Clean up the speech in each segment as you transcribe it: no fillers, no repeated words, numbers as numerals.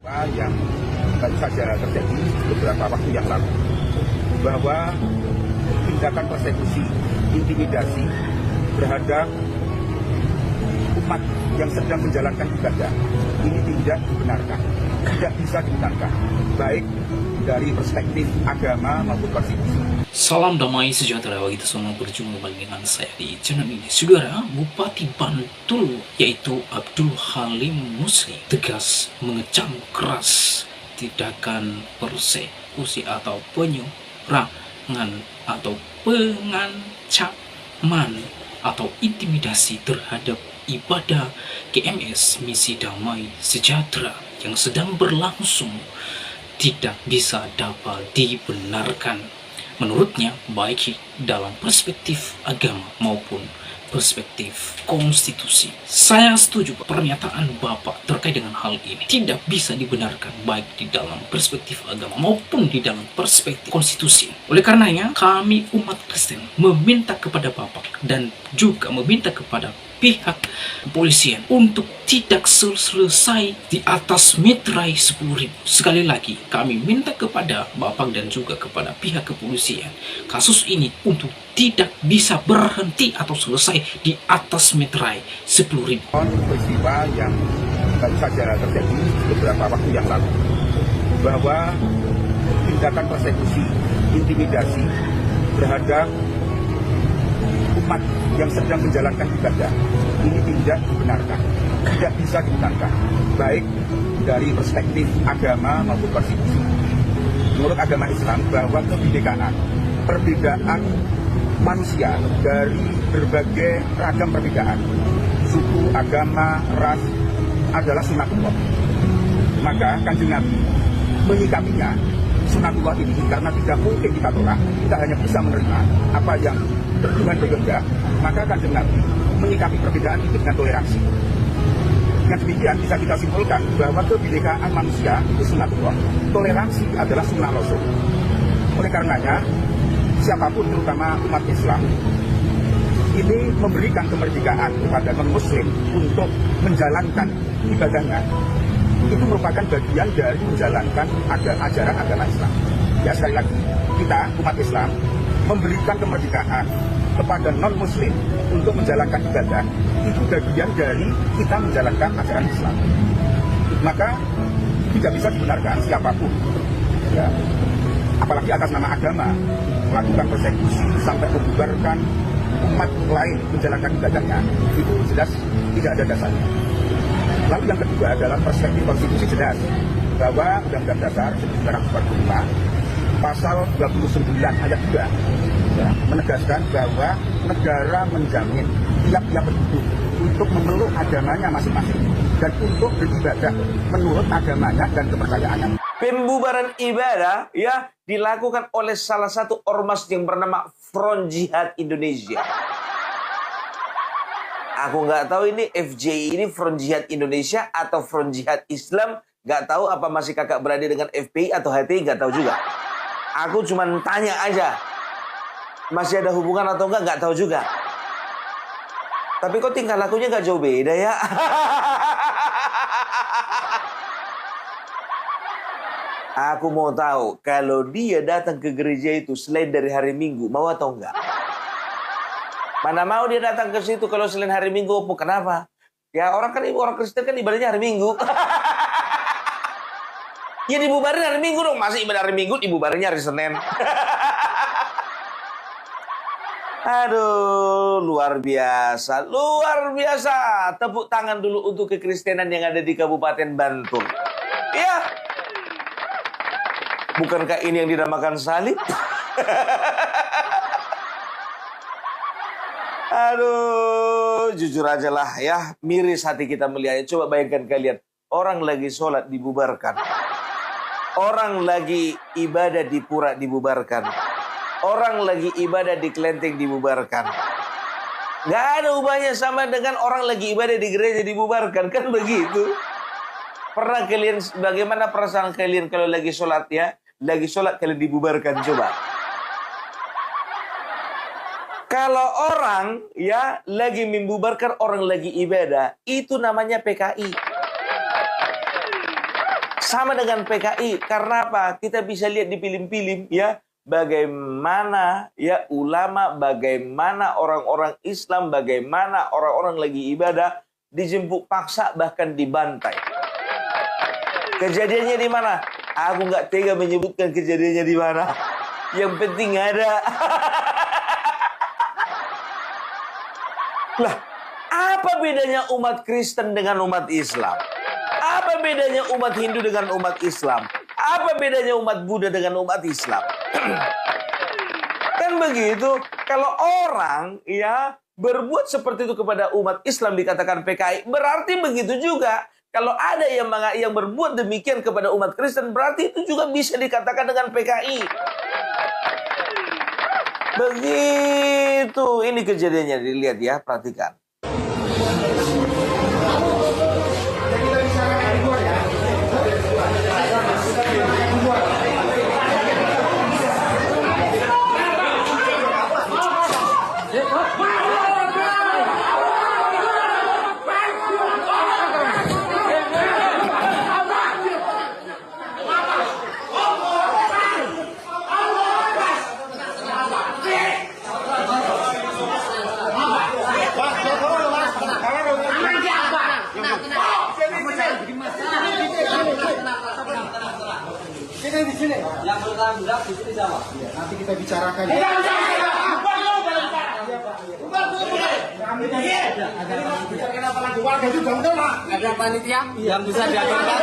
Yang baru saja terjadi beberapa waktu yang lalu, bahwa tindakan persekusi, intimidasi terhadap umat yang sedang menjalankan ibadah ini tidak dibenarkan, tidak bisa dibenarkan, baik dari perspektif agama maupun konstitusi. Salam damai sejahtera bagi kita semua, berjumpa kembali dengan saya di channel ini. Saudara, Bupati Bantul yaitu Abdul Halim Musli tegas mengecam keras tindakan persekusi atau penyerangan atau pengancaman atau intimidasi terhadap ibadah GMS Misi Damai Sejahtera yang sedang berlangsung tidak bisa dapat dibenarkan. Menurutnya, baik dalam perspektif agama maupun perspektif konstitusi. Saya setuju pernyataan Bapak terkait dengan hal ini tidak bisa dibenarkan baik di dalam perspektif agama maupun di dalam perspektif konstitusi. Oleh karenanya, kami umat Kristen meminta kepada Bapak dan juga meminta kepada pihak kepolisian untuk tidak selesai di atas metrai 10.000. Sekali lagi, kami minta kepada Bapak dan juga kepada pihak kepolisian kasus ini untuk tidak bisa berhenti atau selesai di atas metrai 10.000. Peristiwa yang baru saja terjadi beberapa waktu yang lalu, bahwa tindakan persekusi, intimidasi terhadap umat yang sedang menjalankan ibadah ini tidak dibenarkan, tidak bisa dibenarkan, baik dari perspektif agama maupun konstitusi. Menurut agama Islam, bahwa kebinekaan, perbedaan manusia dari berbagai ragam perbedaan, suku, agama, ras adalah sunatullah. Maka Kanjeng Nabi menyikapinya sunatullah ini karena tidak mungkin kita tolak, kita hanya bisa menerima apa yang Tuhan berkehendak. Maka Kanjeng Nabi menyikapi perbedaan itu dengan toleransi. Dengan demikian bisa kita simpulkan bahwa kebinekaan manusia itu sunatullah, toleransi adalah sunnah Rasul. Oleh karenanya, siapapun terutama umat Islam ini memberikan kemerdekaan kepada non-muslim untuk menjalankan ibadahnya, itu merupakan bagian dari menjalankan ajaran agama Islam. Ya, sekali lagi, kita umat Islam memberikan kemerdekaan kepada non-muslim untuk menjalankan ibadah, itu bagian dari kita menjalankan ajaran Islam. Maka tidak bisa dibenarkan siapapun, ya, apalagi atas nama agama, melakukan persekusi sampai membubarkan umat lain menjalankan ibadahnya, itu jelas tidak ada dasarnya. Lalu yang kedua adalah perspektif konstitusi jelas bahwa Undang-Undang Dasar 1945 pasal 29 ayat 2 ya, menegaskan bahwa negara menjamin tiap-tiap penduduk untuk memeluk agamanya masing-masing dan untuk beribadah menurut agamanya dan kepercayaannya. Pembubaran ibadah ya dilakukan oleh salah satu ormas yang bernama Front Jihad Indonesia. Aku nggak tahu ini FJI ini Front Jihad Indonesia atau Front Jihad Islam. Nggak tahu apa masih kakak berada dengan FPI atau HTI, nggak tahu juga. Aku cuma tanya aja. Masih ada hubungan atau nggak tahu juga. Tapi kok tingkah lakunya nggak jauh beda ya? Aku mau tahu, kalau dia datang ke gereja itu selain dari hari Minggu, mau atau enggak? Mana mau dia datang ke situ kalau selain hari Minggu, kenapa? Ya orang Kristen kan ibadahnya hari Minggu. Ya dibubarin hari Minggu dong, masih ibadah hari Minggu, dibubarinnya hari Senin. Aduh, luar biasa, luar biasa. Tepuk tangan dulu untuk kekristenan yang ada di Kabupaten Bantul. Ya. Bukankah ini yang dinamakan salib? Aduh, jujur aja lah ya, miris hati kita melihatnya. Coba bayangkan kalian, orang lagi sholat dibubarkan. Orang lagi ibadah di pura dibubarkan. Orang lagi ibadah di kelenteng dibubarkan. Gak ada ubahnya sama dengan orang lagi ibadah di gereja dibubarkan, kan begitu? Pernah kalian, bagaimana perasaan kalian kalau lagi sholat ya? Lagi sholat kalian dibubarkan, coba. Kalau orang ya lagi membubarkan orang lagi ibadah, itu namanya PKI. Sama dengan PKI. Karena apa? Kita bisa lihat di film-film ya, bagaimana ya ulama, bagaimana orang-orang Islam, bagaimana orang-orang lagi ibadah dijemput paksa bahkan dibantai. Kejadiannya di mana? Aku nggak tega menyebutkan kejadiannya di mana. Yang penting ada. Lah, apa bedanya umat Kristen dengan umat Islam? Apa bedanya umat Hindu dengan umat Islam? Apa bedanya umat Buddha dengan umat Islam? Kan begitu. Kalau orang ya berbuat seperti itu kepada umat Islam dikatakan PKI, berarti begitu juga. Kalau ada yang berbuat demikian kepada umat Kristen, berarti itu juga bisa dikatakan dengan PKI. Begitu. Ini kejadiannya, dilihat ya, perhatikan. Sini di sini. Yang bertanggung di sini sama. Ya, nanti kita bicarakan. Ada panitia yang bisa diaturkan.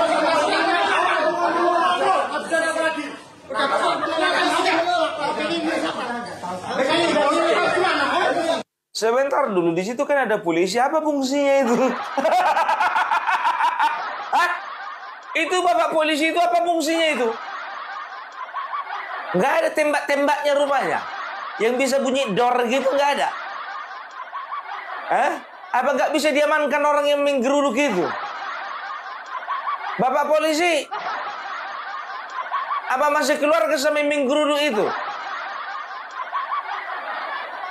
Sebentar dulu, di situ kan ada polisi. Apa fungsinya itu? Hah? Itu bapak polisi itu apa fungsinya itu? Nggak ada tembak-tembaknya rupanya. Yang bisa bunyi dor gitu nggak ada. Hah? Apa nggak bisa diamankan orang yang menggeruduk itu? Bapak polisi, apa masih keluarga sama yang menggeruduk itu?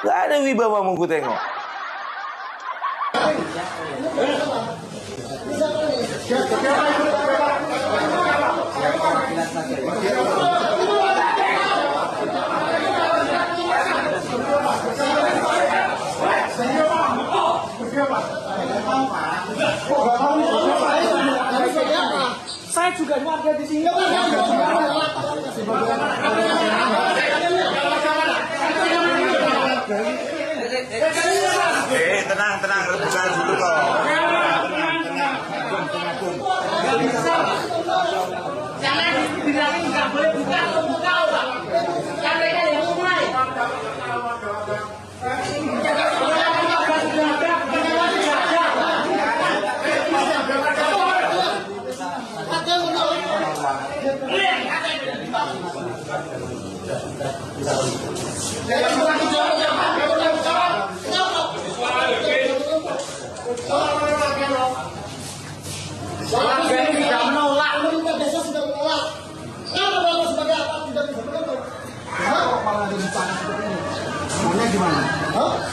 Nggak ada wibawamu ku tengok. Saya juga warga di sini. Tenang, buka dulu kok. Jangan dibilangin nggak boleh buka orang. Kan mereka yang mulai.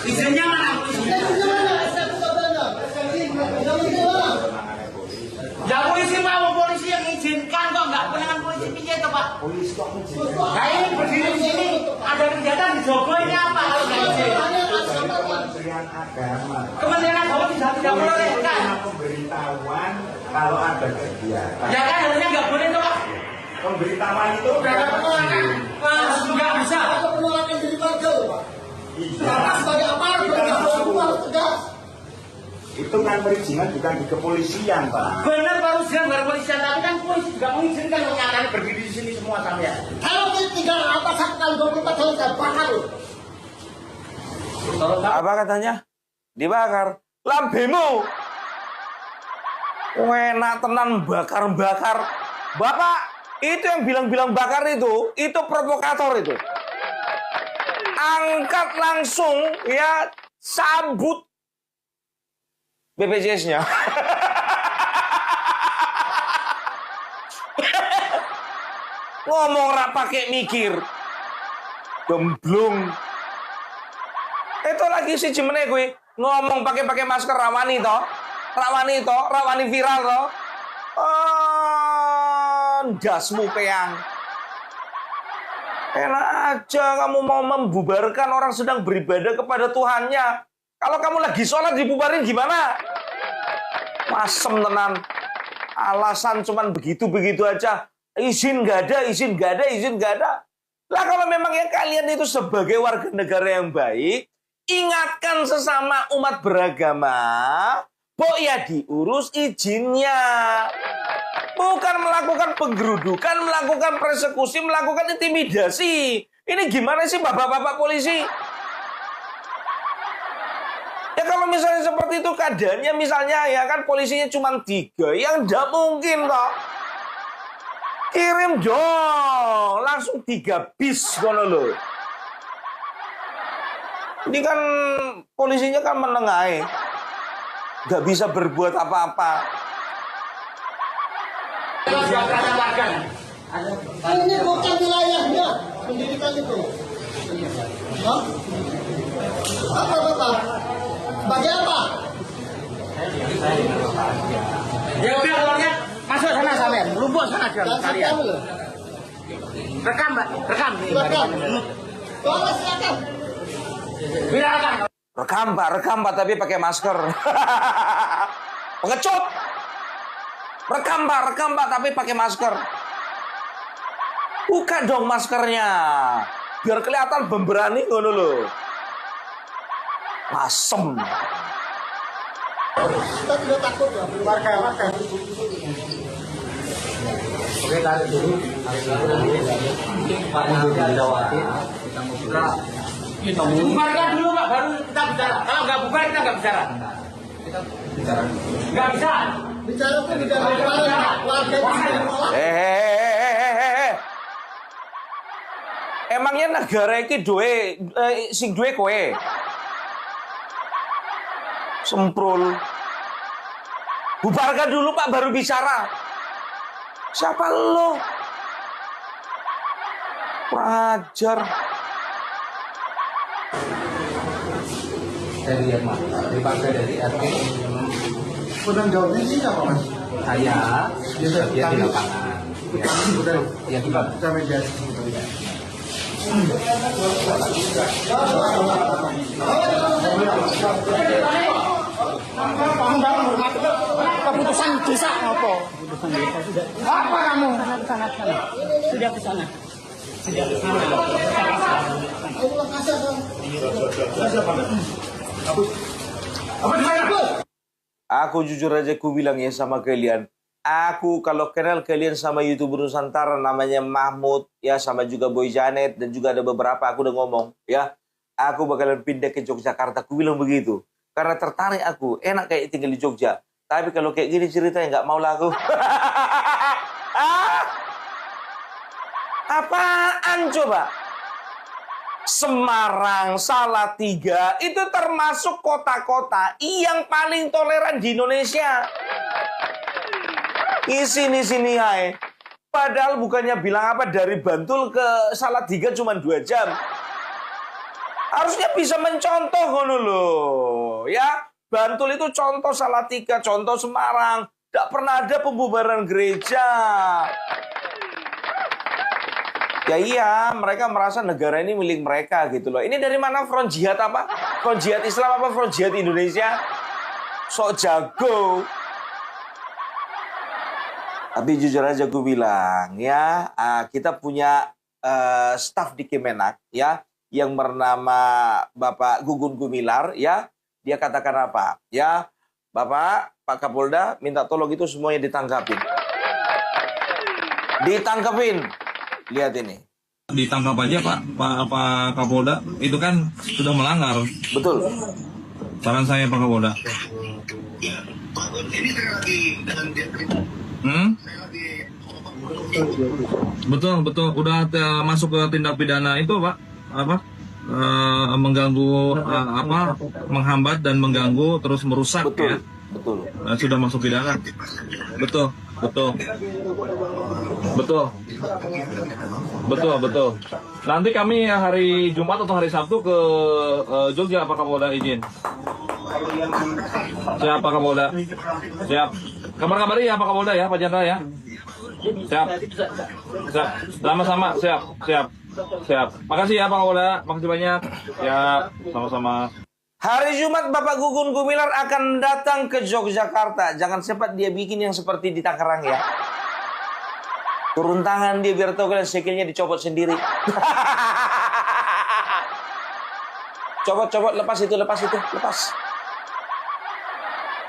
Izinnya mana? Ya polisi mau polisi yang izinkan kok nggak penangan polisi piye toh Pak? Polisi kok izin. Nah ini berdiri di sini ada kegiatan di Jogo ini apa kalau nggak izin? Kementerian Agama. Kementerian Agama tidak boleh kan? Pemberitahuan kalau ada kegiatan. Ya kan harusnya nggak boleh toh Pak? Pemberitahuan itu Nggak bisa. Atau penolakan dari warga loh Pak. iya. Sebagai aparat harus tegas. Itu kan perizinan bukan di kepolisian, Pak. Benar Pak Ujian baru polisian, tapi kan polisi juga mengizinkan kalau nyatanya berdiri di sini semua sampai. Kalau tinggal apa satu kali 24 tahun saya bakar loh. Apa katanya? Dibakar. Lambemu. Enak tenan bakar-bakar. Bapak, itu yang bilang-bilang bakar itu provokator itu. Angkat langsung ya, sambut BPJS-nya. Ngomong rak pakai mikir. Gemblung. Itu lagi si jemene gue ngomong pakai masker rawani viral toh. dasmu peang. Enak aja kamu mau membubarkan orang sedang beribadah kepada Tuhannya. Kalau kamu lagi sholat dibubarin gimana? Masem tenan. Alasan cuman begitu-begitu aja. Izin nggak ada, izin nggak ada, izin nggak ada. Lah kalau memang yang kalian itu sebagai warga negara yang baik, ingatkan sesama umat beragama, kok ya diurus izinnya. Bukan melakukan penggerudukan, melakukan persekusi, melakukan intimidasi. Ini gimana sih bapak-bapak polisi? Ya kalau misalnya seperti itu keadaannya, misalnya ya kan polisinya cuma 3, yang enggak mungkin toh. Kirim dong, langsung 3 bis kono lho. Ini kan polisinya kan menengahi, nggak bisa berbuat apa-apa. Ini bukan wilayahnya pendidikan itu. Hah? Apa Bapak? Sebagai apa? Ya udah keluarnya masuk sana sampean, lumpuh sana Dan kalian. kamu loh. Rekam, Mbak, rekam. Silakan. Tolong silakan. Bila rekam. Rekam Pak, tapi pakai masker. Pengecut. Rekam Pak, tapi pakai masker. Buka dong maskernya. Biar kelihatan pemberani ngono lho. Masem. Kita tidak takut ya, warga. Oke, tarik dulu. Pak Indrawati, kita mau buka. Bubarkan dulu Pak, baru kita bicara. Kalau nggak bubar kita nggak bicara. Kita bicara. Nggak bisa. Bicara pun tidak warga di sini. Emangnya negara iki duwe sing duwe kowe. Semprul. Bubarkan dulu Pak baru bicara. Siapa lo? Prajar. Saya lihat Mas, dipakai dari RT. Penanggung jawabnya sih apa Mas? Saya dia di lapangan. Ya di bawah. Kita mediasi. Keputusan desa apa? Apa kamu? Sudah ke sana. Aku jujur aja ku bilang ya sama kalian. Aku kalau kenal kalian sama YouTuber Nusantara namanya Mahmud ya, sama juga Boy Janet dan juga ada beberapa aku udah ngomong ya. Aku bakalan pindah ke Yogyakarta. Aku bilang begitu. Karena tertarik aku, enak kayak tinggal di Jogja. Tapi kalau kayak gini ceritanya nggak mau lah aku. Apaan coba? Semarang, Salatiga itu termasuk kota-kota yang paling toleran di Indonesia. Sini hai. Padahal bukannya bilang apa dari Bantul ke Salatiga cuma 2 jam. Harusnya bisa mencontoh ngono loh, ya. Bantul itu contoh Salatiga, contoh Semarang. Tidak pernah ada pembubaran gereja. Ya iya, mereka merasa negara ini milik mereka gitu loh. Ini dari mana front jihad apa? Front jihad Islam apa front jihad Indonesia? Sok jago. Tapi jujur aja gue bilang ya, kita punya staf di Kemenak ya, yang bernama Bapak Gugun Gumilar ya. Dia katakan apa? Ya, Bapak, Pak Kapolda minta tolong itu semuanya ditangkapin. Ditangkapin. Lihat ini. Ditangkap aja Pak Kapolda, itu kan sudah melanggar. Betul. Saran saya Pak Kapolda. Ini saya lagi dalam Betul. Udah masuk ke tindak pidana itu Pak. Mengganggu menghambat dan mengganggu terus merusak. Betul. Ya. Betul. Sudah masuk pidana. Betul. Nanti kami hari Jumat atau hari Sabtu ke Jogja, Pak Kapolda izin. Siap Pak Kapolda. Siap. Kabar-kabari ya Pak Kapolda ya, Pak Jenderal ya. Siap. Siap. Sama-sama. Siap. Siap. Siap. Makasih ya Pak Kapolda. Makasih banyak. Ya, sama-sama. Hari Jumat Bapak Gugun Gumilar akan datang ke Yogyakarta. Jangan sempat dia bikin yang seperti di Tangerang ya. Turun tangan dia biar tahu kalian sikilnya dicopot sendiri. Copot, lepas itu.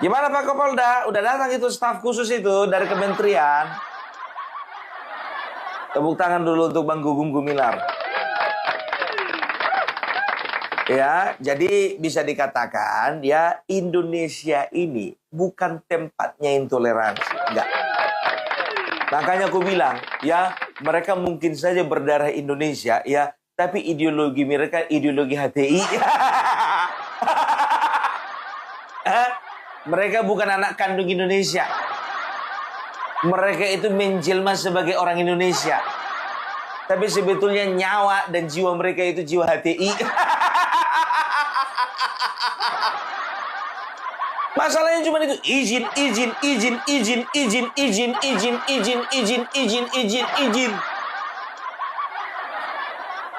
Gimana Pak Kapolda? Udah datang itu staf khusus itu dari kementerian. Tepuk tangan dulu untuk Bang Gugum Gumilar. Ya, jadi bisa dikatakan ya Indonesia ini bukan tempatnya intoleransi, enggak. Makanya aku bilang, ya mereka mungkin saja berdarah Indonesia, ya, tapi ideologi mereka ideologi HTI. Mereka bukan anak kandung Indonesia. Mereka itu menjelma sebagai orang Indonesia. Tapi sebetulnya nyawa dan jiwa mereka itu jiwa HTI. Masalahnya cuma itu izin.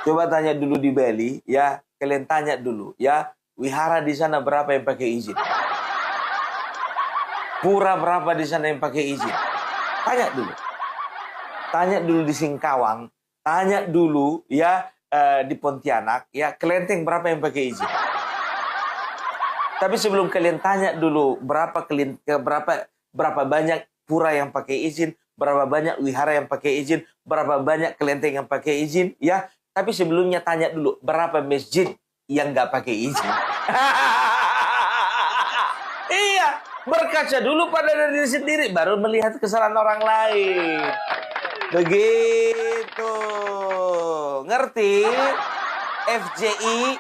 Coba tanya dulu di Bali, ya kalian tanya dulu, ya wihara di sana berapa yang pakai izin? Pura berapa di sana yang pakai izin? Tanya dulu. Tanya dulu di Singkawang, tanya dulu ya di Pontianak, ya kelenteng berapa yang pakai izin? Tapi sebelum kalian tanya dulu berapa banyak pura yang pakai izin, berapa banyak wihara yang pakai izin, berapa banyak kelenteng yang pakai izin, ya. Tapi sebelumnya tanya dulu berapa masjid yang nggak pakai izin. Iya, berkaca dulu pada diri sendiri, baru melihat kesalahan orang lain. Begitu, ngerti? FJI.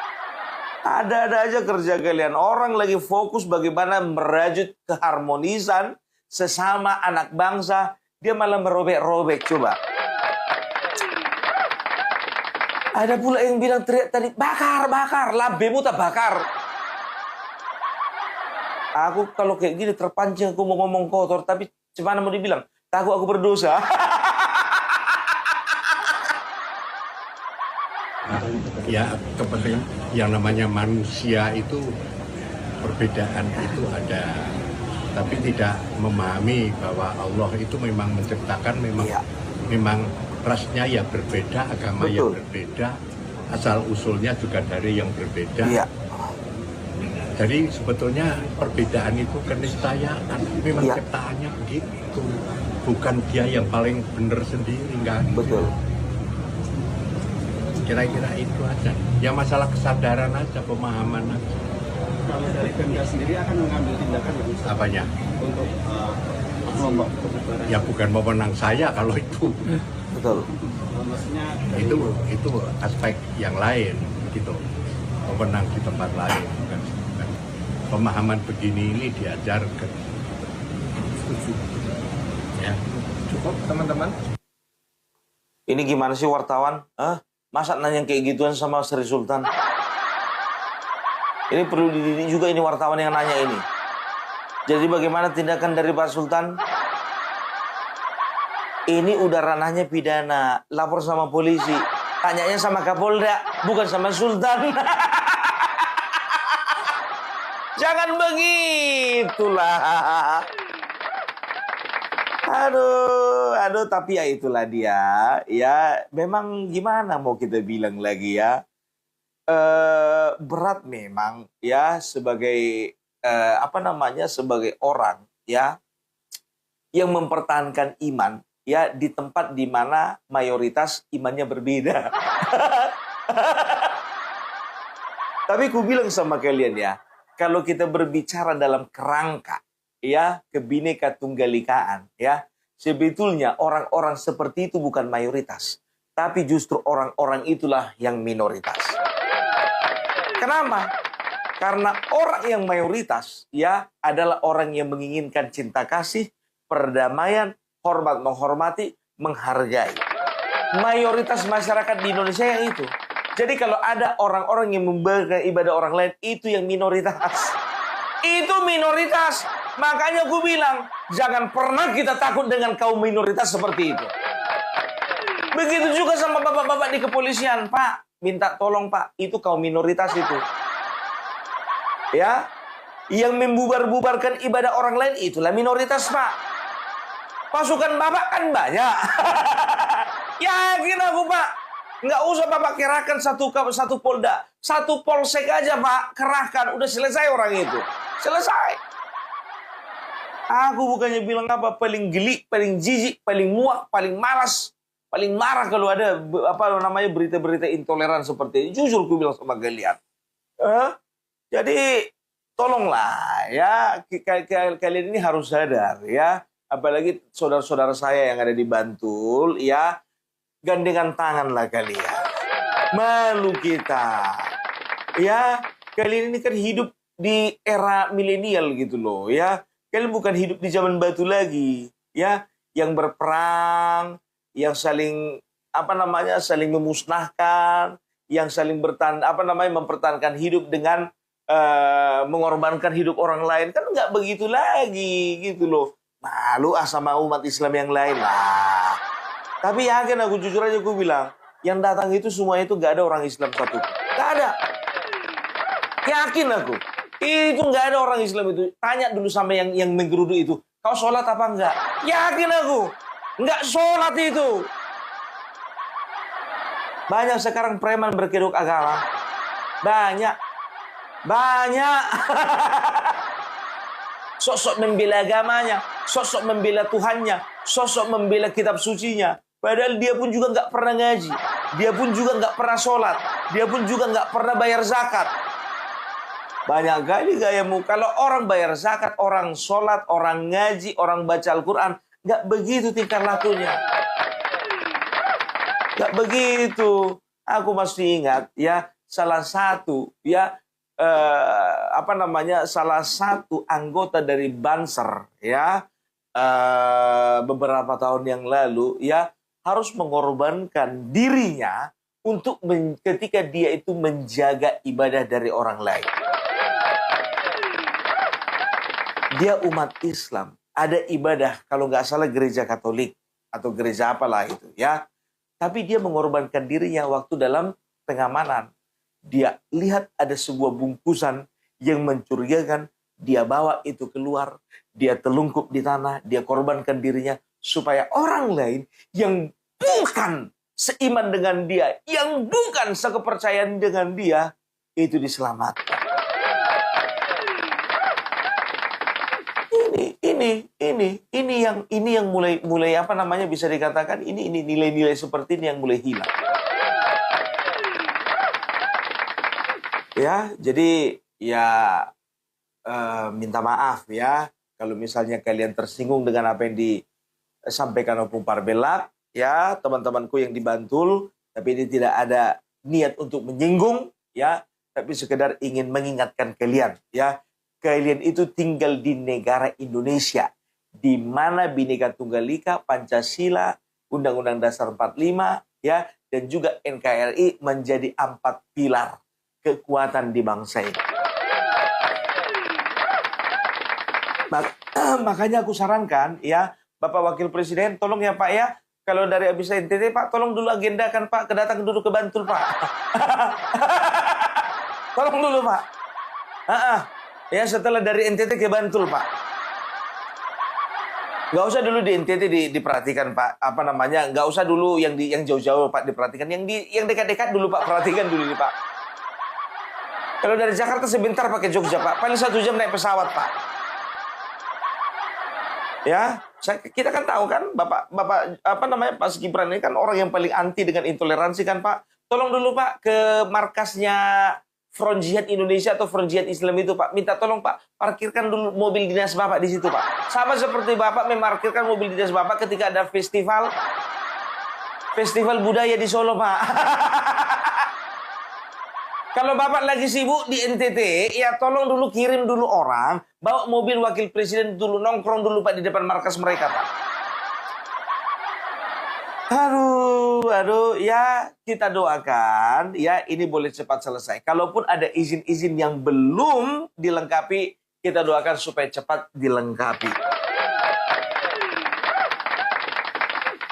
Ada-ada aja kerja kalian. Orang lagi fokus bagaimana merajut keharmonisan sesama anak bangsa. Dia malah merobek-robek. Coba. Ada pula yang bilang teriak tadi, bakar. Labemu tak bakar. Aku kalau kayak gini terpancing aku mau ngomong kotor. Tapi gimana mau dibilang? Takut aku berdosa. Ya, yang namanya manusia itu perbedaan itu ada, tapi tidak memahami bahwa Allah itu memang menciptakan memang rasnya ya berbeda, agama yang berbeda, asal usulnya juga dari yang berbeda. Jadi sebetulnya perbedaan itu keniscayaan, memang ciptaannya begitu, bukan dia yang paling benar sendiri, enggak. Betul. Kira-kira itu aja. Ya masalah kesadaran aja, pemahaman aja. Kalau dari Pemda sendiri akan mengambil tindakan ya, Ustaz? Apanya? Untuk kelompok kebubaran. Ya bukan wewenang saya kalau itu. Betul. Maksudnya itu aspek yang lain gitu. Wewenang di tempat lain bukan. Pemahaman begini ini diajarkan. Ya. cukup teman-teman. Ini gimana sih wartawan? Masa nanya kayak gituan sama Sri Sultan? Ini perlu dididik juga ini wartawan yang nanya ini. Jadi bagaimana tindakan dari Pak Sultan? Ini udah ranahnya pidana. Lapor sama polisi. Tanyanya sama Kapolda, bukan sama Sultan. Jangan begitulah. Aduh, tapi ya itulah dia. Ya, memang gimana mau kita bilang lagi ya. Berat memang ya sebagai sebagai orang ya yang mempertahankan iman ya di tempat di mana mayoritas imannya berbeda. Tapi ku bilang sama kalian ya, kalau kita berbicara dalam kerangka ya Kebhinneka Tunggal-Ikaan ya, sebetulnya orang-orang seperti itu bukan mayoritas, tapi justru orang-orang itulah yang minoritas. Kenapa? Karena orang yang mayoritas ya adalah orang yang menginginkan cinta kasih, perdamaian, hormat menghormati, menghargai. Mayoritas masyarakat di Indonesia yang itu. Jadi kalau ada orang-orang yang membanggakan ibadah orang lain, itu yang minoritas. Itu minoritas. Makanya gue bilang, Jangan pernah kita takut dengan kaum minoritas seperti itu. Begitu juga sama bapak-bapak di kepolisian. Pak, minta tolong Pak, itu kaum minoritas itu. Ya, yang membubar-bubarkan ibadah orang lain itulah minoritas Pak. Pasukan bapak kan banyak. Yakin aku Pak. Nggak usah Bapak kerahkan satu polda. Satu polsek aja Pak, kerahkan. Udah selesai orang itu. Selesai. Aku bukannya bilang apa, paling geli, paling jijik, paling muak, paling malas, paling marah kalau ada berita-berita intoleran seperti ini. Jujur aku bilang sama kalian. Jadi tolonglah ya, kalian ini harus sadar ya. Apalagi saudara-saudara saya yang ada di Bantul ya, gandengan tanganlah kalian. Malu kita. Ya, kalian ini kan hidup di era milenial gitu loh ya. Kalian bukan hidup di zaman batu lagi, ya, yang berperang, yang saling saling memusnahkan, yang saling mempertahankan hidup dengan mengorbankan hidup orang lain. Kan nggak begitu lagi gitu loh. Malu sama umat Islam yang lain lah. Tapi yakin aku, jujur aja aku bilang, yang datang itu semua itu nggak ada orang Islam satu, nggak ada. Yakin aku. Itu nggak ada orang Islam itu. Tanya dulu sama yang menggeruduk itu. Kau sholat apa enggak? Yakin aku. Nggak sholat itu. Banyak sekarang preman berkedok agama. Banyak. Sosok membela agamanya. Sosok membela Tuhannya. Sosok membela kitab sucinya. Padahal dia pun juga nggak pernah ngaji. Dia pun juga nggak pernah sholat. Dia pun juga nggak pernah bayar zakat. Banyak kali gayamu. Kalau orang bayar zakat, orang sholat, orang ngaji, orang baca Al-Quran, nggak begitu tingkah lakunya. Nggak begitu. Aku masih ingat ya, salah satu salah satu anggota dari Banser ya, beberapa tahun yang lalu ya, harus mengorbankan dirinya untuk ketika dia itu menjaga ibadah dari orang lain. Dia umat Islam, ada ibadah, kalau nggak salah gereja Katolik atau gereja apalah itu ya. Tapi dia mengorbankan dirinya waktu dalam pengamanan. Dia lihat ada sebuah bungkusan yang mencurigakan, dia bawa itu keluar, dia telungkup di tanah, dia korbankan dirinya supaya orang lain yang bukan seiman dengan dia, yang bukan sekepercayaan dengan dia, itu diselamatkan. Ini yang mulai bisa dikatakan ini nilai-nilai seperti ini yang mulai hilang. Ya, jadi ya minta maaf ya kalau misalnya kalian tersinggung dengan apa yang disampaikan Opung Parbelak ya, teman-temanku yang di Bantul, tapi ini tidak ada niat untuk menyinggung ya, tapi sekedar ingin mengingatkan kalian ya. Kalian itu tinggal di negara Indonesia, di mana Bhinneka Tunggal Ika, Pancasila, Undang-Undang Dasar 45, ya, dan juga NKRI menjadi 4 pilar kekuatan di bangsa ini. Makanya aku sarankan, ya, Bapak Wakil Presiden, tolong ya Pak ya, kalau dari habis NTT Pak, tolong dulu agendakan Pak, kedatang dulu ke Bantul Pak. Tolong dulu Pak. Ya, setelah dari NTT ke Bantul, Pak. Nggak usah dulu di NTT diperhatikan, Pak. Nggak usah dulu yang jauh-jauh, Pak, diperhatikan. Yang dekat-dekat dulu, Pak. Perhatikan dulu, Pak. Kalau dari Jakarta sebentar pakai Jogja, Pak. Paling 1 jam naik pesawat, Pak. Ya, kita kan tahu kan, Bapak Pak Gibran ini kan orang yang paling anti dengan intoleransi kan, Pak. Tolong dulu, Pak, ke markasnya Front Jihad Indonesia atau Front Jihad Islam itu, Pak. Minta tolong, Pak, parkirkan dulu mobil dinas Bapak di situ, Pak. Sama seperti Bapak memarkirkan mobil dinas Bapak ketika ada festival budaya di Solo, Pak. Kalau Bapak lagi sibuk di NTT, ya tolong dulu kirim dulu orang, bawa mobil Wakil Presiden dulu, nongkrong dulu, Pak, di depan markas mereka, Pak. Aduh, ya kita doakan, ya ini boleh cepat selesai. Kalaupun ada izin-izin yang belum dilengkapi, kita doakan supaya cepat dilengkapi.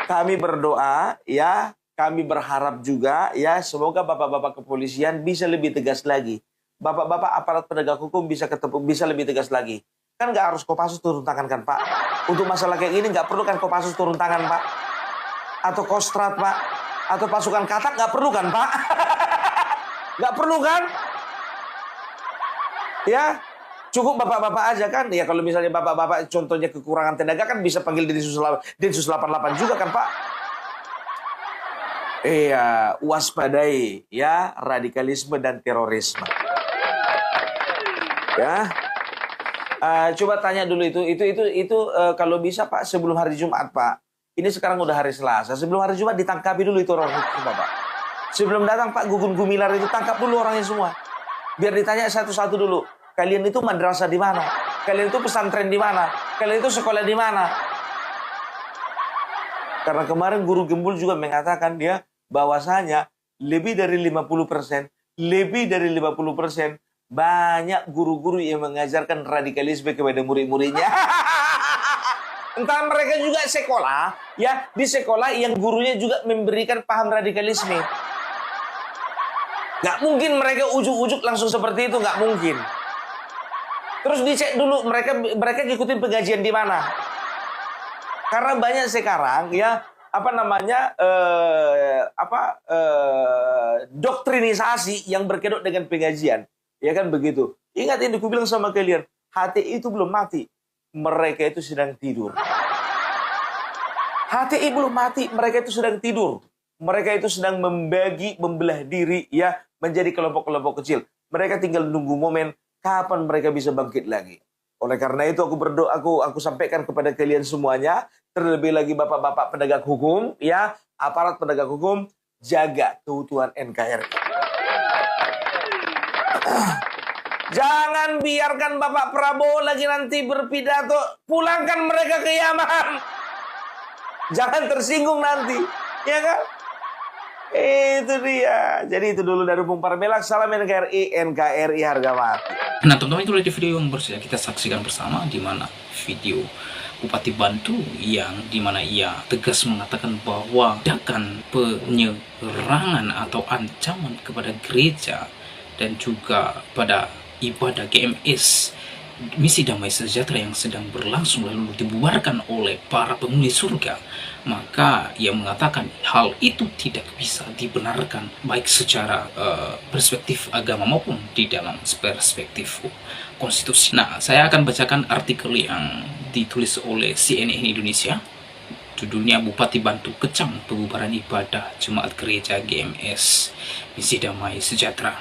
Kami berdoa ya, kami berharap juga ya semoga bapak-bapak kepolisian bisa lebih tegas lagi. Bapak-bapak aparat penegak hukum bisa lebih tegas lagi. Kan nggak harus Kopassus turun tangan kan Pak? Untuk masalah kayak gini nggak perlu kan Kopassus turun tangan Pak? Atau Kostrat Pak? Atau pasukan katak nggak perlu kan Pak? Nggak perlu kan? Ya, cukup bapak-bapak aja kan? Ya kalau misalnya bapak-bapak contohnya kekurangan tenaga kan bisa panggil Densus 88 juga kan Pak? Iya, waspadai ya radikalisme dan terorisme. Ya, coba tanya dulu itu kalau bisa Pak sebelum hari Jumat Pak. Ini sekarang udah hari Selasa. Sebelum hari Jumat ditangkapi dulu itu orang itu Pak. Sebelum datang Pak Gugun Gumilar itu tangkap dulu orangnya semua. Biar ditanya satu-satu dulu. Kalian itu madrasah di mana? Kalian itu pesantren di mana? Kalian itu sekolah di mana? Karena kemarin guru Gembul juga mengatakan dia bahwasanya lebih dari 50% banyak guru-guru yang mengajarkan radikalisme kepada murid-muridnya. Entah mereka juga sekolah, ya di sekolah yang gurunya juga memberikan paham radikalisme. Nggak mungkin mereka ujuk-ujuk langsung seperti itu, nggak mungkin. Terus dicek dulu mereka ngikutin pengajian di mana. Karena banyak sekarang ya doktrinisasi yang berkedok dengan pengajian. Ya kan begitu. Ingat ini aku bilang sama kalian, HTI itu belum mati. Mereka itu sedang tidur. HTI belum mati, mereka itu sedang tidur. Mereka itu sedang membelah diri ya menjadi kelompok-kelompok kecil. Mereka tinggal nunggu momen kapan mereka bisa bangkit lagi. Oleh karena itu aku berdoa, aku sampaikan kepada kalian semuanya, terlebih lagi bapak-bapak penegak hukum, ya aparat penegak hukum, jaga keutuhan NKRI. Jangan biarkan Bapak Prabowo lagi nanti berpidato, pulangkan mereka ke Yaman. Jangan tersinggung nanti, ya kan? Itu dia. Jadi itu dulu dari Bung Parmelak. Salam NKRI, NKRI harga mati. Nah teman-teman, itu dari video yang baru kita saksikan bersama, di mana video Bupati Bantul yang dimana ia tegas mengatakan bahwa tindakan penyerangan atau ancaman kepada gereja dan juga pada ibadah GMS Misi Damai Sejahtera yang sedang berlangsung lalu dibubarkan oleh para penghuni surga, maka ia mengatakan hal itu tidak bisa dibenarkan baik secara perspektif agama maupun di dalam perspektif konstitusi. Nah, saya akan bacakan artikel yang ditulis oleh CNN Indonesia. Judulnya Bupati Bantul kecam pembubaran ibadah Jemaat Gereja GMS Misi Damai Sejahtera.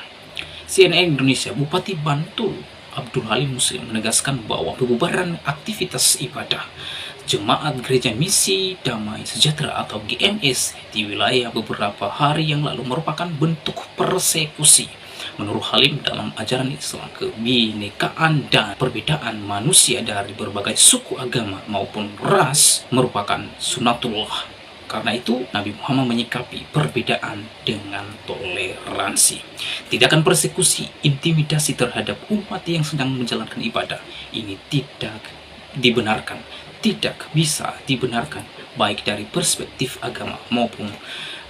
CNN Indonesia, Bupati Bantul Abdul Halim Muslim menegaskan bahwa pembubaran aktivitas ibadah Jemaat Gereja Misi Damai Sejahtera atau GMS di wilayah beberapa hari yang lalu merupakan bentuk persekusi. Menurut Halim, dalam ajaran Islam, kebinekaan dan perbedaan manusia dari berbagai suku, agama maupun ras merupakan sunatullah. Karena itu, Nabi Muhammad menyikapi perbedaan dengan toleransi. Tindakan persekusi, intimidasi terhadap umat yang sedang menjalankan ibadah ini tidak dibenarkan, tidak bisa dibenarkan baik dari perspektif agama maupun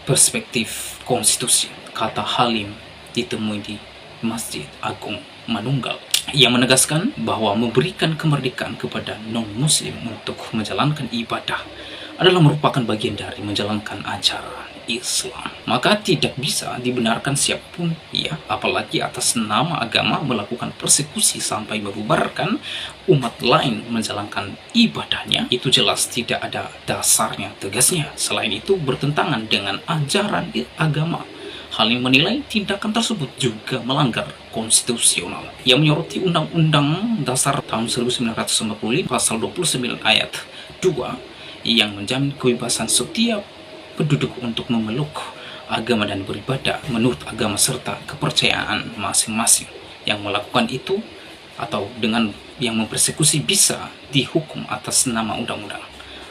perspektif konstitusi, kata Halim ditemui di Masjid Agung Manunggal. Ia menegaskan bahwa memberikan kemerdekaan kepada non-muslim untuk menjalankan ibadah adalah merupakan bagian dari menjalankan ajaran Islam. Maka tidak bisa dibenarkan siapapun, ya, apalagi atas nama agama melakukan persekusi sampai membubarkan umat lain menjalankan ibadahnya. Itu jelas tidak ada dasarnya, tegasnya. Selain itu bertentangan dengan ajaran agama. Halim menilai tindakan tersebut juga melanggar konstitusional. Ia menyoroti Undang-Undang Dasar tahun 1945 pasal 29 ayat 2 yang menjamin kebebasan setiap penduduk untuk memeluk agama dan beribadah menurut agama serta kepercayaan masing-masing. Yang melakukan itu atau dengan yang mempersekusi bisa dihukum atas nama undang-undang,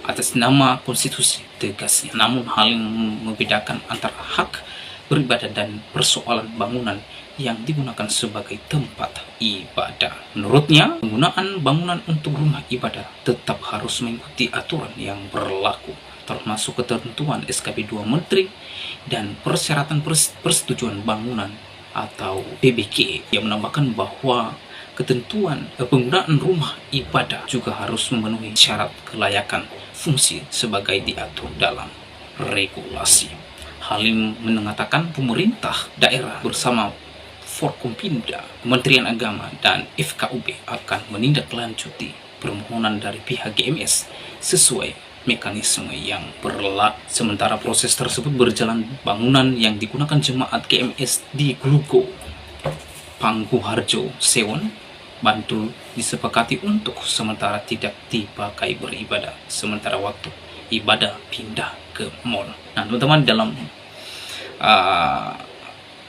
atas nama konstitusi, tegasnya. Namun Halim membedakan antara hak beribadah dan persoalan bangunan yang digunakan sebagai tempat ibadah. Menurutnya, penggunaan bangunan untuk rumah ibadah tetap harus mengikuti aturan yang berlaku. termasuk ketentuan SKP 2 Menteri dan persyaratan persetujuan bangunan atau PBK, yang menambahkan bahwa ketentuan penggunaan rumah ibadah juga harus memenuhi syarat kelayakan fungsi sebagai diatur dalam regulasi. Halim mengatakan pemerintah daerah bersama Forkompinda, Kementerian Agama, dan FKUB akan menindaklanjuti permohonan dari pihak GMS sesuai mekanisme yang berlaku. Sementara proses tersebut berjalan, bangunan yang digunakan jemaat GMS di Glugo, Pangguharjo, Sewon, Bantul disepakati untuk sementara tidak dipakai beribadah, sementara waktu ibadah pindah ke mall. Nah teman-teman, dalam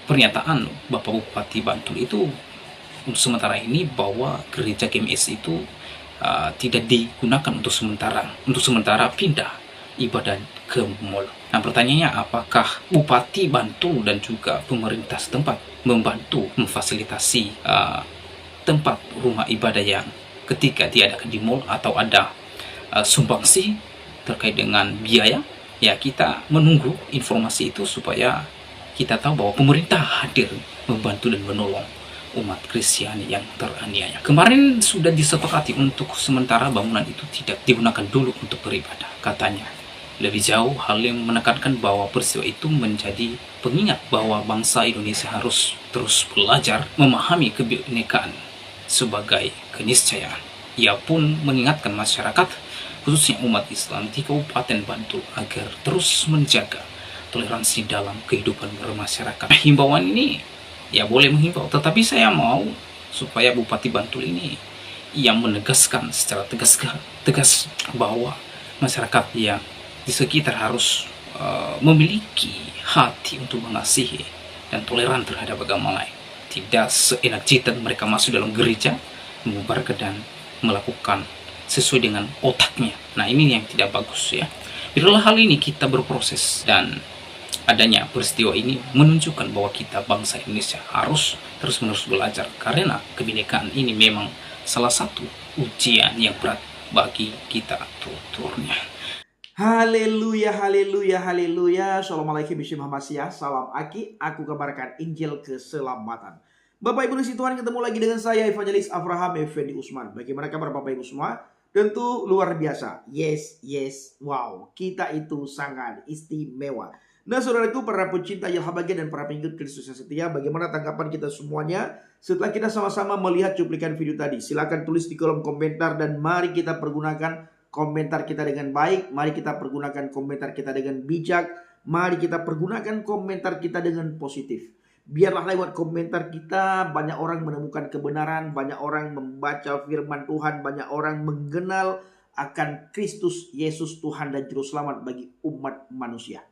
pernyataan Bapak Bupati Bantul itu untuk sementara ini bahwa gereja GMS itu tidak digunakan untuk sementara pindah ibadah ke mall. Nah pertanyaannya, apakah Bupati Bantul dan juga pemerintah setempat membantu memfasilitasi tempat rumah ibadah yang ketika diadakan di mall, atau ada sumbangsi terkait dengan biaya? Ya, kita menunggu informasi itu supaya kita tahu bahwa pemerintah hadir membantu dan menolong umat Kristiani yang teraniaya. Kemarin sudah disepakati untuk sementara bangunan itu tidak digunakan dulu untuk beribadah, katanya. Lebih jauh, Halim menekankan bahwa peristiwa itu menjadi pengingat bahwa bangsa Indonesia harus terus belajar memahami kebinekaan sebagai keniscayaan. Ia pun mengingatkan masyarakat, khususnya umat Islam di Kabupaten Bantul, agar terus menjaga toleransi dalam kehidupan bermasyarakat. Himbauan ini ya boleh menghimbau, tetapi saya mau supaya Bupati Bantul ini yang menegaskan secara tegas bahwa masyarakat yang di sekitar harus memiliki hati untuk mengasihi dan toleran terhadap agama lain. Tidak seenak jidat mereka masuk dalam gereja, mengubarkan dan melakukan sesuai dengan otaknya. Nah ini yang tidak bagus ya. Biarlah hal ini kita berproses, dan adanya peristiwa ini menunjukkan bahwa kita bangsa Indonesia harus terus-menerus belajar, karena kebinekaan ini memang salah satu ujian yang berat bagi kita tuturnya. Haleluya, haleluya, haleluya. Assalamualaikum warahmatullahi wabarakatuh. Salam Aki, aku kabarkan Injil keselamatan. Bapak Ibu Tuhan, ketemu lagi dengan saya Evangelis Abraham Effendi Usman. Bagaimana kabar Bapak Ibu semua? Tentu luar biasa. Yes, wow. Kita itu sangat istimewa. Nah saudaraku, para pecinta Yahweh dan para pengikut Kristus yang setia, bagaimana tanggapan kita semuanya setelah kita sama-sama melihat cuplikan video tadi? Silakan tulis di kolom komentar, dan mari kita pergunakan komentar kita dengan baik. Mari kita pergunakan komentar kita dengan bijak. Mari kita pergunakan komentar kita dengan positif. Biarlah lewat komentar kita banyak orang menemukan kebenaran, banyak orang membaca firman Tuhan, banyak orang mengenal akan Kristus Yesus Tuhan dan Juru Selamat bagi umat manusia.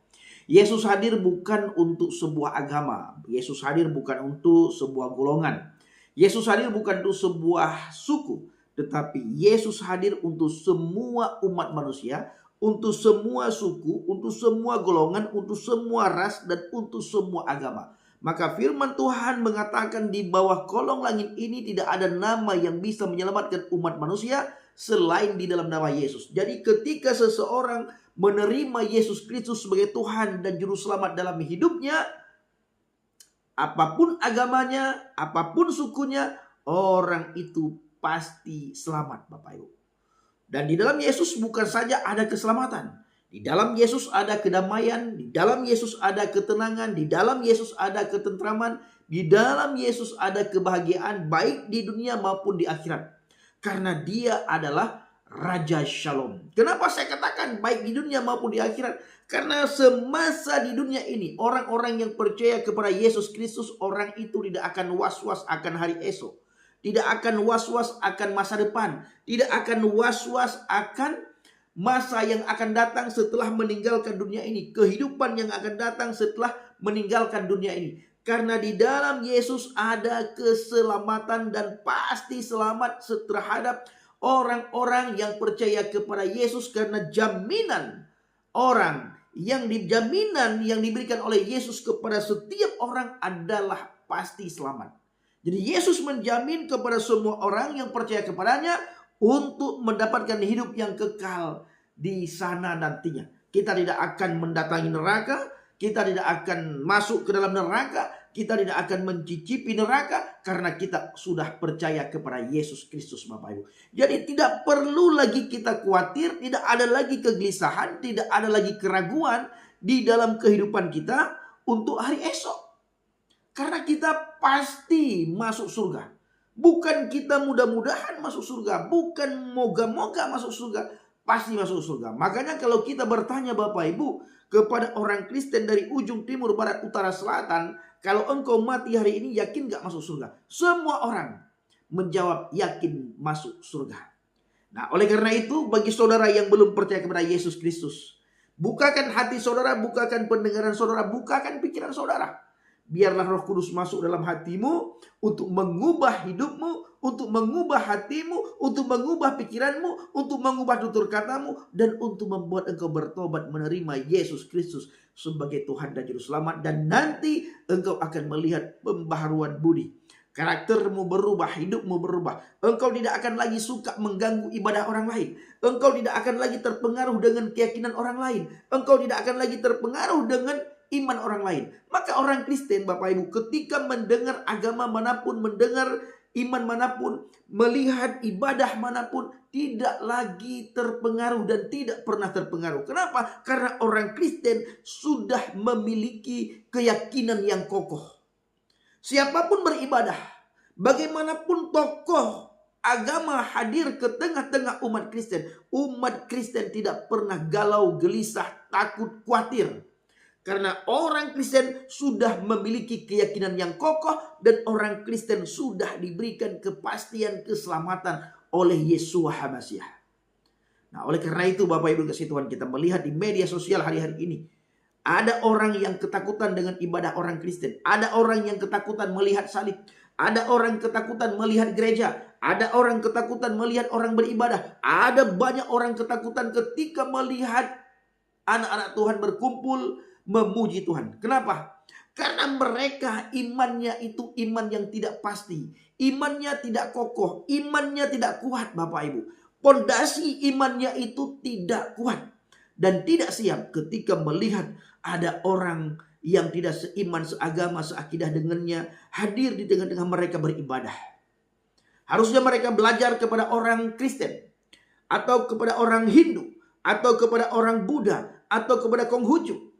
Yesus hadir bukan untuk sebuah agama. Yesus hadir bukan untuk sebuah golongan. Yesus hadir bukan untuk sebuah suku. Tetapi Yesus hadir untuk semua umat manusia, untuk semua suku, untuk semua golongan, untuk semua ras, dan untuk semua agama. Maka firman Tuhan mengatakan di bawah kolong langit ini tidak ada nama yang bisa menyelamatkan umat manusia selain di dalam nama Yesus. Jadi ketika seseorang menerima Yesus Kristus sebagai Tuhan dan Juru Selamat dalam hidupnya, apapun agamanya, apapun sukunya, orang itu pasti selamat Bapak Ibu. Dan di dalam Yesus bukan saja ada keselamatan. Di dalam Yesus ada kedamaian, di dalam Yesus ada ketenangan, di dalam Yesus ada ketentraman, di dalam Yesus ada kebahagiaan baik di dunia maupun di akhirat. Karena Dia adalah Raja Shalom. Kenapa saya katakan baik di dunia maupun di akhirat? Karena semasa di dunia ini, orang-orang yang percaya kepada Yesus Kristus, orang itu tidak akan was-was akan hari esok. Tidak akan was-was akan masa depan. Tidak akan was-was akan masa yang akan datang setelah meninggalkan dunia ini. Kehidupan yang akan datang setelah meninggalkan dunia ini. Karena di dalam Yesus ada keselamatan, dan pasti selamat terhadap orang-orang yang percaya kepada Yesus. Karena jaminan yang diberikan oleh Yesus kepada setiap orang adalah pasti selamat. Jadi Yesus menjamin kepada semua orang yang percaya kepadanya untuk mendapatkan hidup yang kekal di sana nantinya. kita tidak akan mendatangi neraka, kita tidak akan masuk ke dalam neraka, kita tidak akan mencicipi neraka karena kita sudah percaya kepada Yesus Kristus, Bapak Ibu. Jadi tidak perlu lagi kita khawatir, tidak ada lagi kegelisahan, tidak ada lagi keraguan di dalam kehidupan kita untuk hari esok. Karena kita pasti masuk surga. Bukan kita mudah-mudahan masuk surga, bukan moga-moga masuk surga, pasti masuk surga. Makanya kalau kita bertanya Bapak Ibu kepada orang Kristen dari ujung timur, barat, utara, selatan, kalau engkau mati hari ini yakin gak masuk surga? Semua orang menjawab yakin masuk surga. Nah, oleh karena itu bagi saudara yang belum percaya kepada Yesus Kristus, bukakan hati saudara, bukakan pendengaran saudara, bukakan pikiran saudara. Biarlah Roh Kudus masuk dalam hatimu untuk mengubah hidupmu, untuk mengubah hatimu, untuk mengubah pikiranmu, untuk mengubah tutur katamu, dan untuk membuat engkau bertobat menerima Yesus Kristus sebagai Tuhan dan Juru Selamat. Dan nanti engkau akan melihat pembaharuan budi. Karaktermu berubah, hidupmu berubah. Engkau tidak akan lagi suka mengganggu ibadah orang lain. Engkau tidak akan lagi terpengaruh dengan keyakinan orang lain. Engkau tidak akan lagi terpengaruh dengan iman orang lain. Maka orang Kristen, Bapak Ibu, ketika mendengar agama manapun, mendengar iman manapun, melihat ibadah manapun, tidak lagi terpengaruh dan tidak pernah terpengaruh. Kenapa? Karena orang Kristen sudah memiliki keyakinan yang kokoh. Siapapun beribadah, bagaimanapun tokoh agama hadir ke tengah-tengah umat Kristen tidak pernah galau, gelisah, takut, khawatir. Karena orang Kristen sudah memiliki keyakinan yang kokoh dan orang Kristen sudah diberikan kepastian keselamatan oleh Yeshua HaMasiah. Nah, oleh karena itu Bapak Ibu kasih Tuhan, kita melihat di media sosial hari-hari ini, ada orang yang ketakutan dengan ibadah orang Kristen. Ada orang yang ketakutan melihat salib. Ada orang ketakutan melihat gereja. Ada orang ketakutan melihat orang beribadah. Ada banyak orang ketakutan ketika melihat anak-anak Tuhan berkumpul memuji Tuhan. Kenapa? Karena mereka imannya itu iman yang tidak pasti. Imannya tidak kokoh. Imannya tidak kuat, Bapak Ibu. Pondasi imannya itu tidak kuat. Dan tidak siap ketika melihat ada orang yang tidak seiman, seagama, seakidah dengannya hadir di tengah-tengah mereka beribadah. Harusnya mereka belajar kepada orang Kristen, atau kepada orang Hindu, atau kepada orang Buddha, atau kepada Konghucu.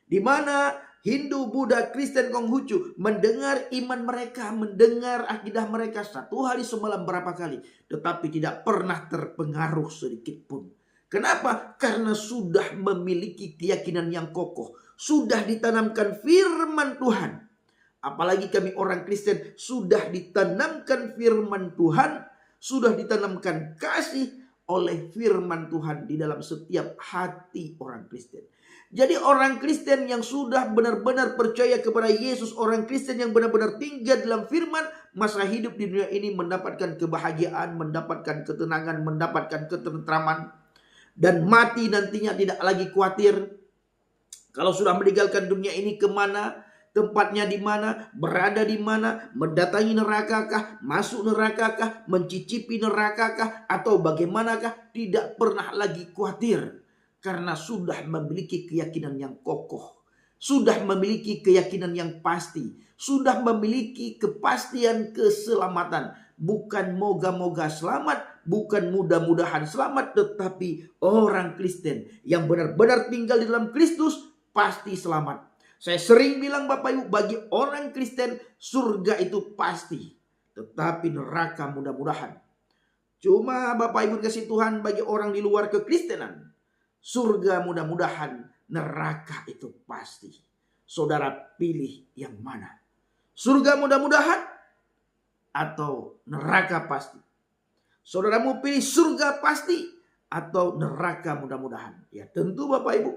Di mana Hindu, Buddha, Kristen, Konghucu mendengar iman mereka, mendengar akidah mereka 1 hari semalam berapa kali, tetapi tidak pernah terpengaruh sedikit pun. Kenapa? Karena sudah memiliki keyakinan yang kokoh. Sudah ditanamkan firman Tuhan. Apalagi kami orang Kristen sudah ditanamkan firman Tuhan. Sudah ditanamkan kasih oleh firman Tuhan di dalam setiap hati orang Kristen. Jadi orang Kristen yang sudah benar-benar percaya kepada Yesus, orang Kristen yang benar-benar tinggal dalam firman, masa hidup di dunia ini mendapatkan kebahagiaan, mendapatkan ketenangan, mendapatkan ketentraman. Dan mati nantinya tidak lagi khawatir. Kalau sudah meninggalkan dunia ini kemana, tempatnya di mana, berada di mana, mendatangi nerakakah, masuk nerakakah, mencicipi nerakakah, atau bagaimanakah, tidak pernah lagi khawatir. Karena sudah memiliki keyakinan yang kokoh. Sudah memiliki keyakinan yang pasti. Sudah memiliki kepastian keselamatan. Bukan moga-moga selamat, bukan mudah-mudahan selamat, tetapi orang Kristen yang benar-benar tinggal di dalam Kristus pasti selamat. Saya sering bilang Bapak Ibu, bagi orang Kristen surga itu pasti, tetapi neraka mudah-mudahan. Cuma Bapak Ibu kasih Tuhan, bagi orang di luar kekristenan, surga mudah-mudahan, neraka itu pasti. Saudara pilih yang mana? Surga mudah-mudahan atau neraka pasti? Saudaramu pilih surga pasti atau neraka mudah-mudahan? Ya tentu Bapak Ibu,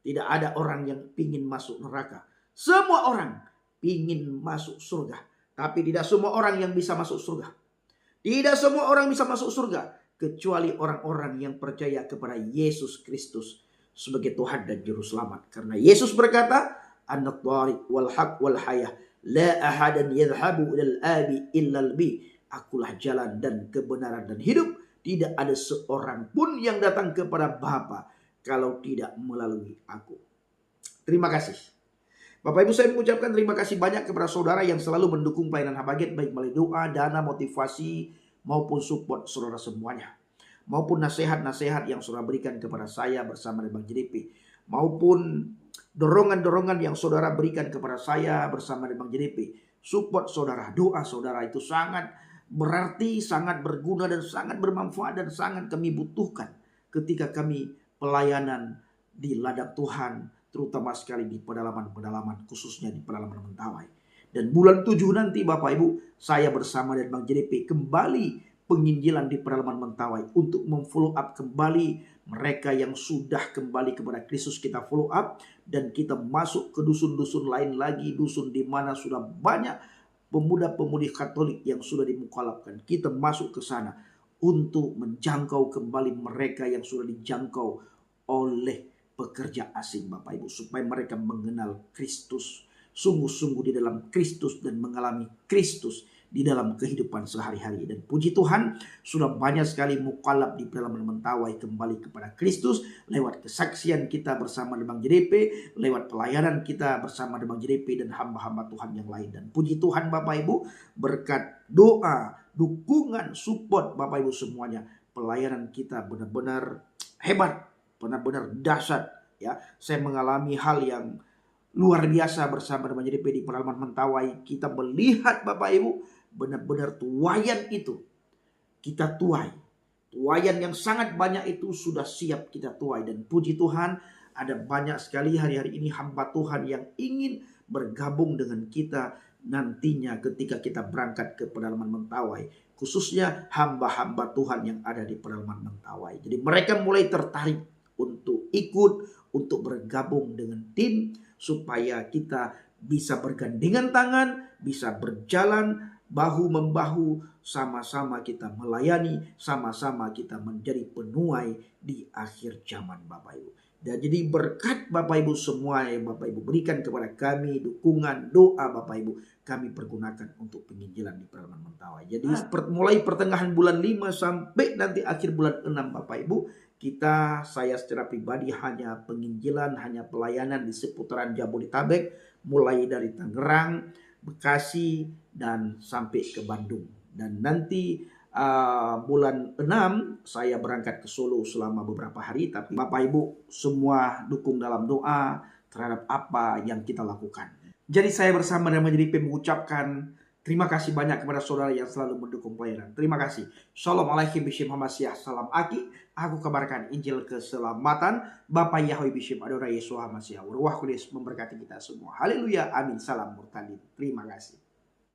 tidak ada orang yang ingin masuk neraka. Semua orang ingin masuk surga. Tapi tidak semua orang yang bisa masuk surga. Tidak semua orang bisa masuk surga. Kecuali orang-orang yang percaya kepada Yesus Kristus sebagai Tuhan dan Juru Selamat. Karena Yesus berkata, Ana tariq wal haq wal hayah. La ahadan yadhhabu ilal abi illal bi. Akulah jalan dan kebenaran dan hidup. Tidak ada seorang pun yang datang kepada Bapa kalau tidak melalui aku. Terima kasih. Bapak Ibu, saya mengucapkan terima kasih banyak kepada saudara yang selalu mendukung pelayanan Habaget, baik melalui doa, dana, motivasi, maupun support saudara semuanya. Maupun nasihat-nasihat yang saudara berikan kepada saya bersama dengan Bang JDP. Maupun dorongan-dorongan yang saudara berikan kepada saya bersama dengan Bang JDP. Support saudara, doa saudara itu sangat berarti, sangat berguna, dan sangat bermanfaat, dan sangat kami butuhkan ketika kami pelayanan di ladang Tuhan, terutama sekali di pedalaman-pedalaman, khususnya di pedalaman Mentawai. Dan bulan 7 nanti Bapak Ibu, saya bersama dengan Bang JDP kembali penginjilan di pedalaman Mentawai untuk memfollow up kembali mereka yang sudah kembali kepada Kristus. Kita follow up dan kita masuk ke dusun-dusun lain lagi, dusun di mana sudah banyak pemuda-pemudi Katolik yang sudah dimukalafkan. Kita masuk ke sana untuk menjangkau kembali mereka yang sudah dijangkau oleh pekerja asing Bapak Ibu, supaya mereka mengenal Kristus sungguh-sungguh di dalam Kristus dan mengalami Kristus di dalam kehidupan sehari-hari. Dan puji Tuhan, sudah banyak sekali mukalaf di pedalaman Mentawai kembali kepada Kristus lewat kesaksian kita bersama dengan Bang JDP, lewat pelayanan kita bersama dengan Bang JDP dan hamba-hamba Tuhan yang lain. Dan puji Tuhan Bapak Ibu, berkat doa, dukungan, support Bapak Ibu semuanya, pelayanan kita benar-benar hebat, benar-benar dahsyat ya. Saya mengalami hal yang luar biasa bersama dengan JDP di pedalaman Mentawai. Kita melihat Bapak Ibu, benar-benar tuayan itu kita tuai. Tuayan yang sangat banyak itu sudah siap kita tuai. Dan puji Tuhan, ada banyak sekali hari-hari ini hamba Tuhan yang ingin bergabung dengan kita nantinya ketika kita berangkat ke pedalaman Mentawai. Khususnya hamba-hamba Tuhan yang ada di pedalaman Mentawai. Jadi mereka mulai tertarik untuk ikut, untuk bergabung dengan tim, supaya kita bisa bergandengan tangan, bisa berjalan bahu-membahu, sama-sama kita melayani, sama-sama kita menjadi penuai di akhir zaman Bapak Ibu. Dan jadi berkat Bapak Ibu semua yang Bapak Ibu berikan kepada kami, dukungan, doa Bapak Ibu, kami pergunakan untuk penginjilan di pedalaman Mentawai. Jadi mulai pertengahan bulan 5 sampai nanti akhir bulan 6 Bapak Ibu, saya secara pribadi hanya penginjilan, hanya pelayanan di seputaran Jabodetabek, mulai dari Tangerang, Bekasi, dan sampai ke Bandung. Dan nanti bulan 6 saya berangkat ke Solo selama beberapa hari. Tapi Bapak Ibu semua dukung dalam doa terhadap apa yang kita lakukan. Jadi saya bersama dengan JDP mengucapkan terima kasih banyak kepada saudara yang selalu mendukung pelayanan. Terima kasih. Shalom alaikum bishim hamasiah. Salam aki. Aku kabarkan Injil keselamatan. Bapak Yahweh bishim Adonai Yeshua Hamasiah. Ruah Kudus memberkati kita semua. Haleluya. Amin. Salam murtadin. Terima kasih.